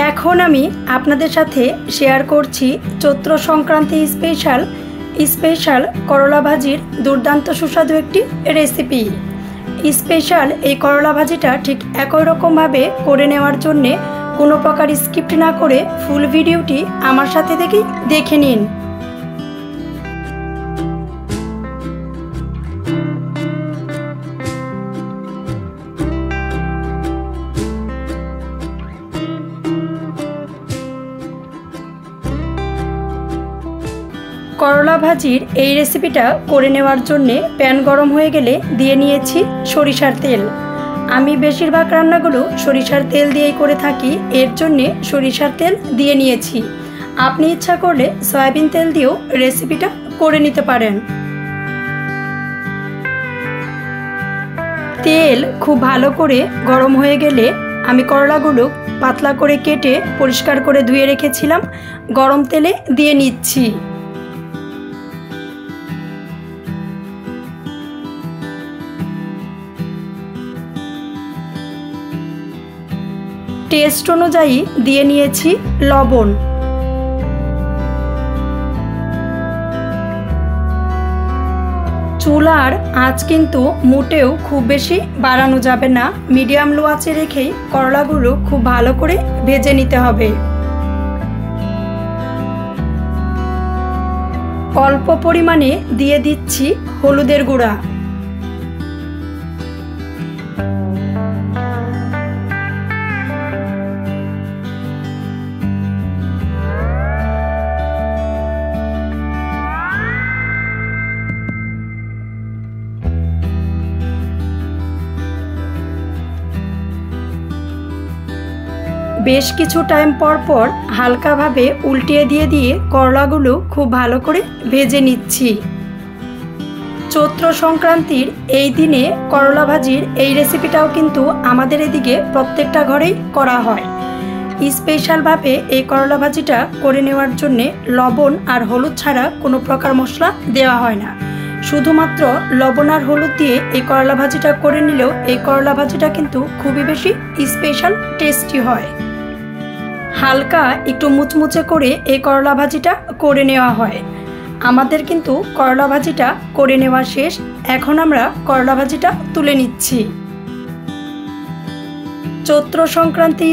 এখন আমি আপনাদের সাথে শেয়ার করছি চৈত্র সংক্রান্তি স্পেশাল করলা ভাজির দুর্দান্ত সুস্বাদু একটি রেসিপি। স্পেশাল এই করলা ভাজিটা ঠিক একই রকমভাবে করে নেওয়ার জন্যে কোনো প্রকার স্কিপ না করে ফুল ভিডিওটি আমার সাথে দেখে নিন। করলা ভাজির এই রেসিপিটা করে নেওয়ার জন্যে প্যান গরম হয়ে গেলে দিয়ে নিয়েছি সরিষার তেল। আমি বেশিরভাগ রান্নাগুলো সরিষার তেল দিয়েই করে থাকি, এর জন্যে সরিষার তেল দিয়ে নিয়েছি। আপনি ইচ্ছা করলে সয়াবিন তেল দিয়েও রেসিপিটা করে নিতে পারেন। তেল খুব ভালো করে গরম হয়ে গেলে আমি করলাগুলো পাতলা করে কেটে পরিষ্কার করে ধুয়ে রেখেছিলাম, গরম তেলে দিয়ে নিচ্ছি। টেস্ট অনুযায়ী দিয়ে নিয়েছি লবণ। চুলার আঁচ কিন্তু মোটেও খুব বেশি বাড়ানো যাবে না, মিডিয়াম লো আঁচে রেখেই করলাগুলো খুব ভালো করে ভেজে নিতে হবে। অল্প পরিমাণে দিয়ে দিচ্ছি হলুদের গুঁড়া। বেশ কিছু টাইম পর হালকাভাবে উল্টিয়ে দিয়ে করলাগুলো খুব ভালো করে ভেজে নিচ্ছি। চৈত্র সংক্রান্তির এই দিনে করলা ভাজির এই রেসিপিটাও কিন্তু আমাদের এদিকে প্রত্যেকটা ঘরেই করা হয়। স্পেশালভাবে এই করলা ভাজিটা করে নেওয়ার জন্যে লবণ আর হলুদ ছাড়া কোনো প্রকার মশলা দেওয়া হয় না। শুধুমাত্র লবণ আর হলুদ দিয়ে এই করলা ভাজিটা করে নিলেও এই করলা ভাজিটা কিন্তু খুবই বেশি স্পেশাল টেস্টি হয়। হালকা একটু মুচমুচে করে এই করলা ভাজিটা করে নেওয়া হয়। আমাদের কিন্তু করলা ভাজিটা করে নেওয়া শেষ, এখন আমরা করলা ভাজিটা তুলে নিচ্ছি। চৈত্র সংক্রান্তি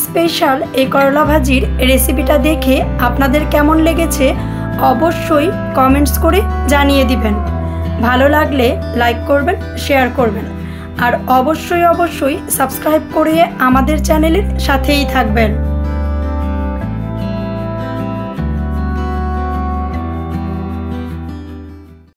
স্পেশাল এই করলা ভাজির রেসিপিটা দেখে আপনাদের কেমন লেগেছে অবশ্যই কমেন্টস করে জানিয়ে দিবেন। ভালো লাগলে লাইক করবেন, শেয়ার করবেন, আর অবশ্যই সাবস্ক্রাইব করে আমাদের চ্যানেলের সাথেই থাকবেন।